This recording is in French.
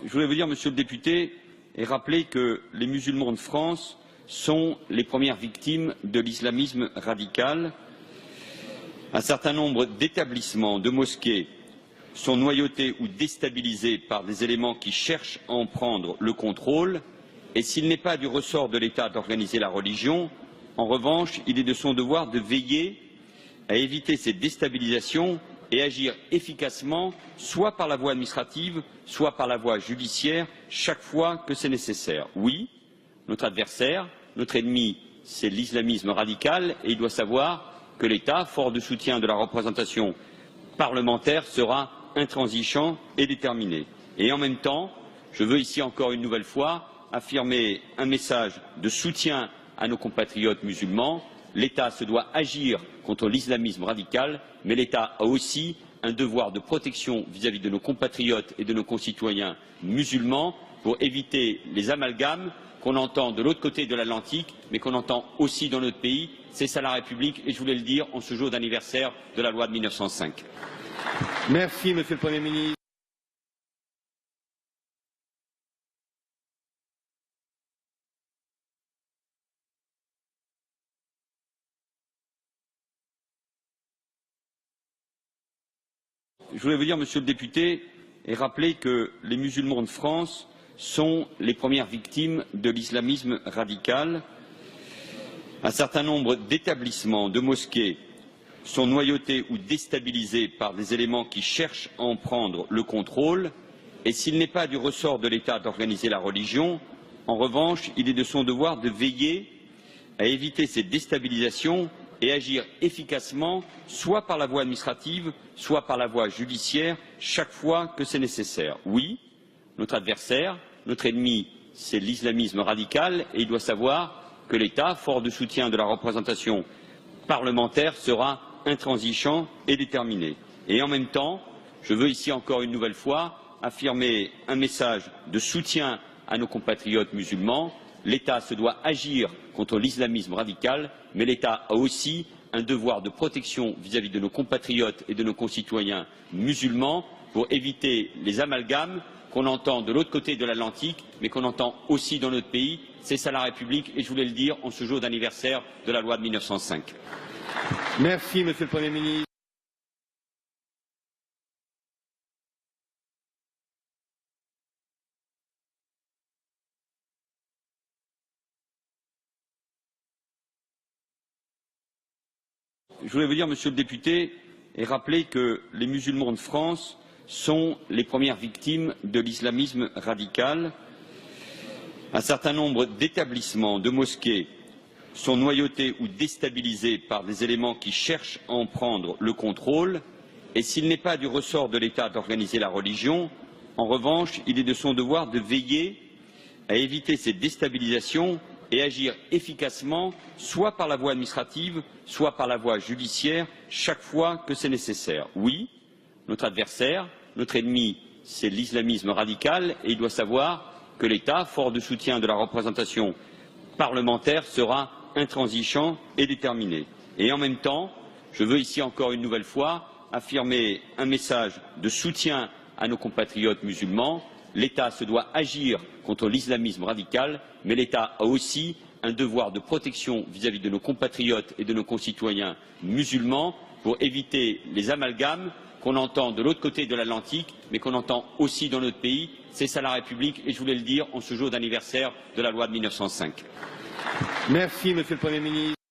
Je voulais vous dire, monsieur le député, et rappeler que les musulmans de France sont les premières victimes de l'islamisme radical. Un certain nombre d'établissements, de mosquées, sont noyautés ou déstabilisés par des éléments qui cherchent à en prendre le contrôle, et s'il n'est pas du ressort de l'État d'organiser la religion, en revanche, il est de son devoir de veiller à éviter ces déstabilisations et agir efficacement, soit par la voie administrative, soit par la voie judiciaire, chaque fois que c'est nécessaire. Oui, notre adversaire, notre ennemi, c'est l'islamisme radical, et il doit savoir que l'État, fort de soutien de la représentation parlementaire, sera intransigeant et déterminé. Et en même temps, je veux ici encore une nouvelle fois affirmer un message de soutien à nos compatriotes musulmans. L'État se doit agir contre l'islamisme radical, mais l'État a aussi un devoir de protection vis-à-vis de nos compatriotes et de nos concitoyens musulmans pour éviter les amalgames qu'on entend de l'autre côté de l'Atlantique, mais qu'on entend aussi dans notre pays. C'est ça la République, et je voulais le dire en ce jour d'anniversaire de la loi de 1905. Merci, Monsieur le Premier ministre. Je voulais vous dire, monsieur le député, et rappeler que les musulmans de France sont les premières victimes de l'islamisme radical. Un certain nombre d'établissements, de mosquées, sont noyautés ou déstabilisés par des éléments qui cherchent à en prendre le contrôle, et s'il n'est pas du ressort de l'État d'organiser la religion, en revanche, il est de son devoir de veiller à éviter ces déstabilisations et agir efficacement, soit par la voie administrative, soit par la voie judiciaire, chaque fois que c'est nécessaire. Oui, notre adversaire, notre ennemi, c'est l'islamisme radical, et il doit savoir que l'État, fort de soutien de la représentation parlementaire, sera intransigeant et déterminé. Et en même temps, je veux ici encore une nouvelle fois affirmer un message de soutien à nos compatriotes musulmans. L'État se doit agir contre l'islamisme radical, mais l'État a aussi un devoir de protection vis-à-vis de nos compatriotes et de nos concitoyens musulmans pour éviter les amalgames qu'on entend de l'autre côté de l'Atlantique, mais qu'on entend aussi dans notre pays. C'est ça la République, et je voulais le dire en ce jour d'anniversaire de la loi de 1905. Merci, Monsieur le Premier ministre. Je voulais vous dire, monsieur le député, et rappeler que les musulmans de France sont les premières victimes de l'islamisme radical. Un certain nombre d'établissements, de mosquées, sont noyautés ou déstabilisés par des éléments qui cherchent à en prendre le contrôle, et s'il n'est pas du ressort de l'État d'organiser la religion, en revanche, il est de son devoir de veiller à éviter ces déstabilisations et agir efficacement, soit par la voie administrative, soit par la voie judiciaire, chaque fois que c'est nécessaire. Oui, notre adversaire, notre ennemi, c'est l'islamisme radical, et il doit savoir que l'État, fort de soutien de la représentation parlementaire, sera intransigeant et déterminé. Et en même temps, je veux ici encore une nouvelle fois affirmer un message de soutien à nos compatriotes musulmans. L'État se doit agir contre l'islamisme radical, mais l'État a aussi un devoir de protection vis-à-vis de nos compatriotes et de nos concitoyens musulmans pour éviter les amalgames qu'on entend de l'autre côté de l'Atlantique, mais qu'on entend aussi dans notre pays. C'est ça la République, et je voulais le dire en ce jour d'anniversaire de la loi de 1905. Merci, Monsieur le Premier ministre.